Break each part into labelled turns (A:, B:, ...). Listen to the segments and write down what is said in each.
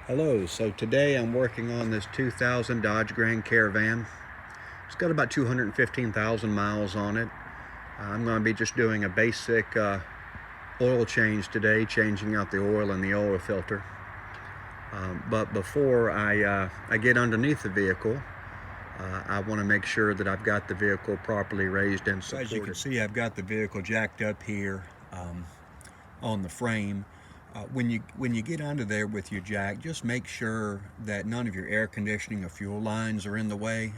A: Hello, so today I'm working on this 2000 Dodge Grand Caravan. It's got about 215,000 miles on it. I'm going to be just doing a basic oil change today, changing out the oil in the oil filter. But before I get underneath the vehicle, I want to make sure that I've got the vehicle properly raised and supported. As you can see, I've got the vehicle jacked up here on the frame. When you get under there with your jack, just make sure that none of your air conditioning or fuel lines are in the way.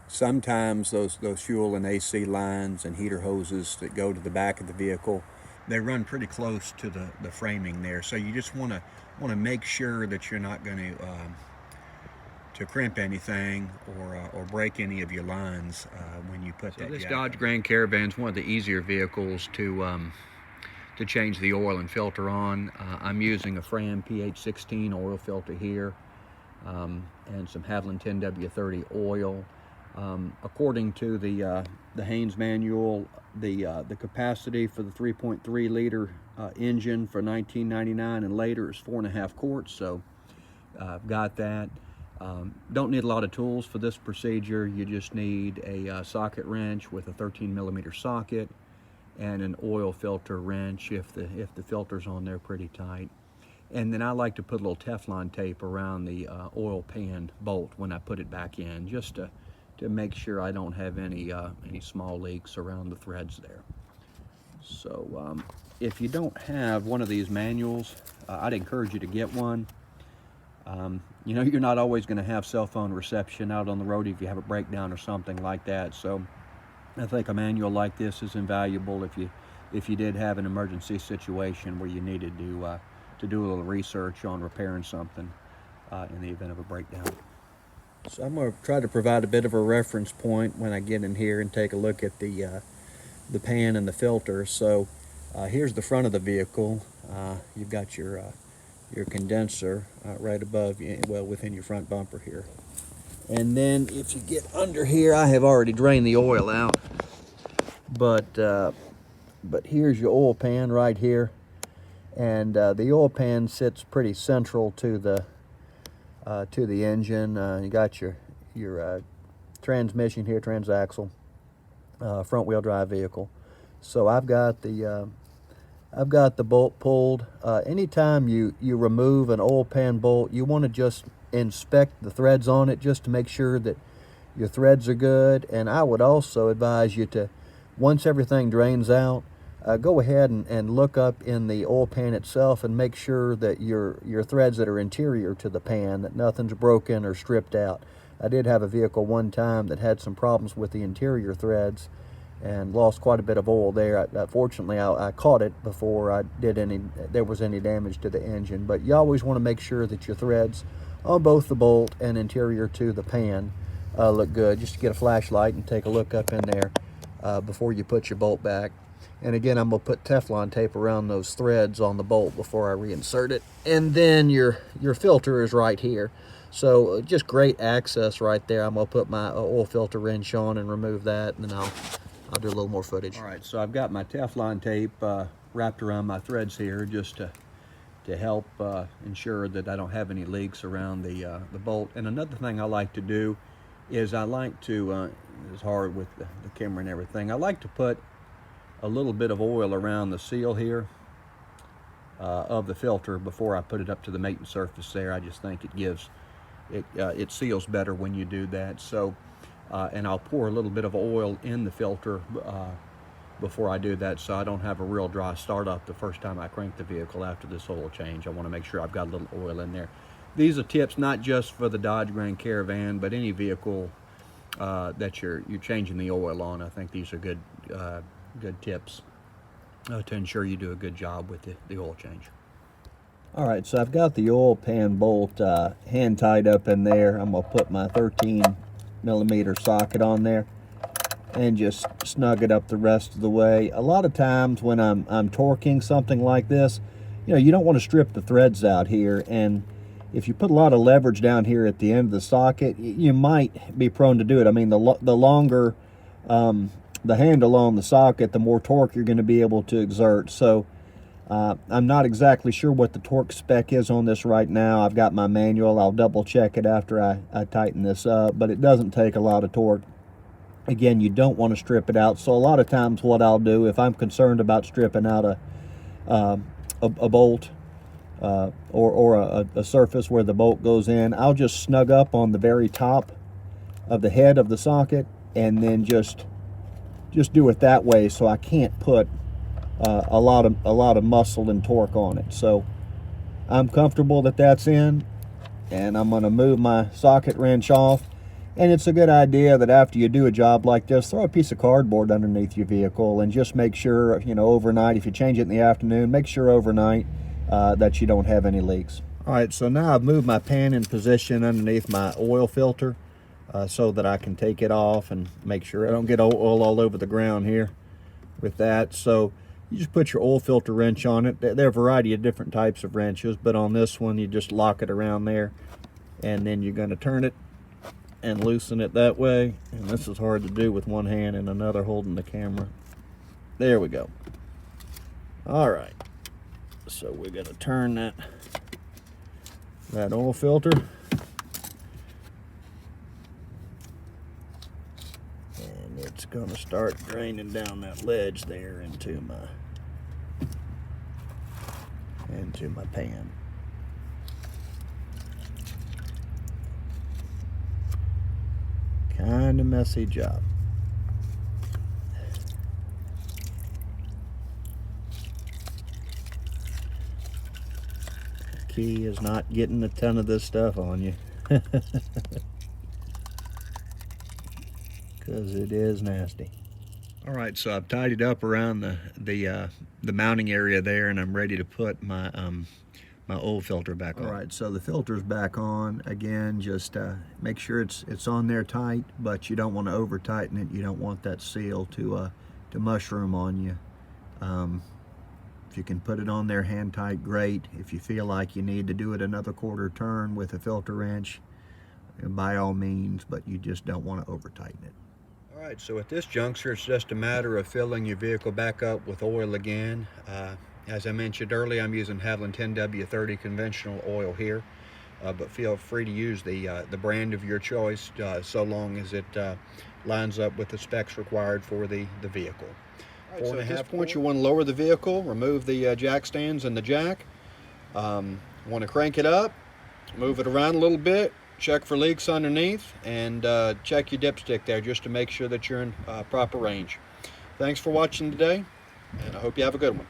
A: Sometimes those fuel and AC lines and heater hoses that go to the back of the vehicle, they run pretty close to the framing there. So you just want to make sure that you're not going to crimp anything or break any of your lines when you put that. This Dodge Grand Caravan is one of the easier vehicles to change the oil and filter on. I'm using a Fram PH16 oil filter here and some Haviland 10W30 oil. According to the Haynes manual, the capacity for the 3.3 liter engine for 1999 and later is 4.5 quarts, so I've got that. Don't need a lot of tools for this procedure. You just need a socket wrench with a 13mm socket and an oil filter wrench if the filter's on there pretty tight. And then I like to put a little Teflon tape around the oil pan bolt when I put it back in, just to make sure I don't have any small leaks around the threads there. So if you don't have one of these manuals, I'd encourage you to get one. You know, you're not always going to have cell phone reception out on the road if you have a breakdown or something like that. So I think a manual like this is invaluable if you did have an emergency situation where you needed to do a little research on repairing something in the event of a breakdown. So I'm going to try to provide a bit of a reference point when I get in here and take a look at the pan and the filter. So here's the front of the vehicle. You've got your condenser right above, well, within your front bumper here. And then if you get under here, I have already drained the oil out, but here's your oil pan right here, and the oil pan sits pretty central to the engine. You got your transmission here, transaxle, front wheel drive vehicle. So I've got the bolt pulled. Anytime you remove an oil pan bolt, you want to just inspect the threads on it just to make sure that your threads are good. And I would also advise you to, once everything drains out, go ahead and look up in the oil pan itself and make sure that your threads that are interior to the pan, that nothing's broken or stripped out. I did have a vehicle one time that had some problems with the interior threads and lost quite a bit of oil there. Fortunately, I caught it before there was any damage to the engine. But you always want to make sure that your threads on both the bolt and interior to the pan look good. Just to get a flashlight and take a look up in there before you put your bolt back. And again, I'm going to put Teflon tape around those threads on the bolt before I reinsert it. And then your filter is right here. So just great access right there. I'm going to put my oil filter wrench on and remove that, and then I'll do a little more footage. All right, so I've got my Teflon tape wrapped around my threads here just to help ensure that I don't have any leaks around the bolt. And another thing I like to do is I like to, it's hard with the camera and everything, I like to put a little bit of oil around the seal here of the filter before I put it up to the mating surface there. I just think it seals better when you do that. So and I'll pour a little bit of oil in the filter before I do that, so I don't have a real dry startup the first time I crank the vehicle after this oil change. I want to make sure I've got a little oil in there. These are tips not just for the Dodge Grand Caravan, but any vehicle that you're changing the oil on. I think these are good tips to ensure you do a good job with the oil change. All right, so I've got the oil pan bolt hand tied up in there. I'm going to put my 13mm socket on there and just snug it up the rest of the way. A lot of times when I'm torquing something like this, you know, you don't want to strip the threads out here, and if you put a lot of leverage down here at the end of the socket, you might be prone to do it. I mean, the longer the handle on the socket, the more torque you're going to be able to exert. So I'm not exactly sure what the torque spec is on this right now. I've got my manual. I'll double check it after I tighten this up, but it doesn't take a lot of torque. Again, you don't want to strip it out. So a lot of times what I'll do, if I'm concerned about stripping out a bolt or a surface where the bolt goes in, I'll just snug up on the very top of the head of the socket and then just do it that way, so I can't put a lot of muscle and torque on it. So I'm comfortable that that's in, and I'm going to move my socket wrench off. And it's a good idea that after you do a job like this, throw a piece of cardboard underneath your vehicle and just make sure, you know, overnight, if you change it in the afternoon, make sure overnight that you don't have any leaks. All right, so now I've moved my pan in position underneath my oil filter so that I can take it off and make sure I don't get oil all over the ground here with that. So you just put your oil filter wrench on it. There are a variety of different types of wrenches, but on this one, you just lock it around there, and then you're going to turn it and loosen it that way. And this is hard to do with one hand and another holding the camera. There we go. All right, so we're going to turn that oil filter, and it's going to start draining down that ledge there into my pan. Kind of messy job. The key is not getting a ton of this stuff on you, because it is nasty. All right, so I've tied it up around the mounting area there, and I'm ready to put my my oil filter back on. All right, so the filter's back on. Again, just make sure it's on there tight, but you don't want to over tighten it. You don't want that seal to mushroom on you. If you can put it on there hand tight, great. If you feel like you need to do it another quarter turn with a filter wrench, by all means, but you just don't want to over tighten it. All right, so at this juncture, it's just a matter of filling your vehicle back up with oil again. As I mentioned earlier, I'm using Haviland 10W30 conventional oil here, but feel free to use the brand of your choice, so long as it lines up with the specs required for the vehicle. All right, so at this point, you want to lower the vehicle, remove the jack stands and the jack. Want to crank it up, move it around a little bit, check for leaks underneath, and check your dipstick there just to make sure that you're in proper range. Thanks for watching today, and I hope you have a good one.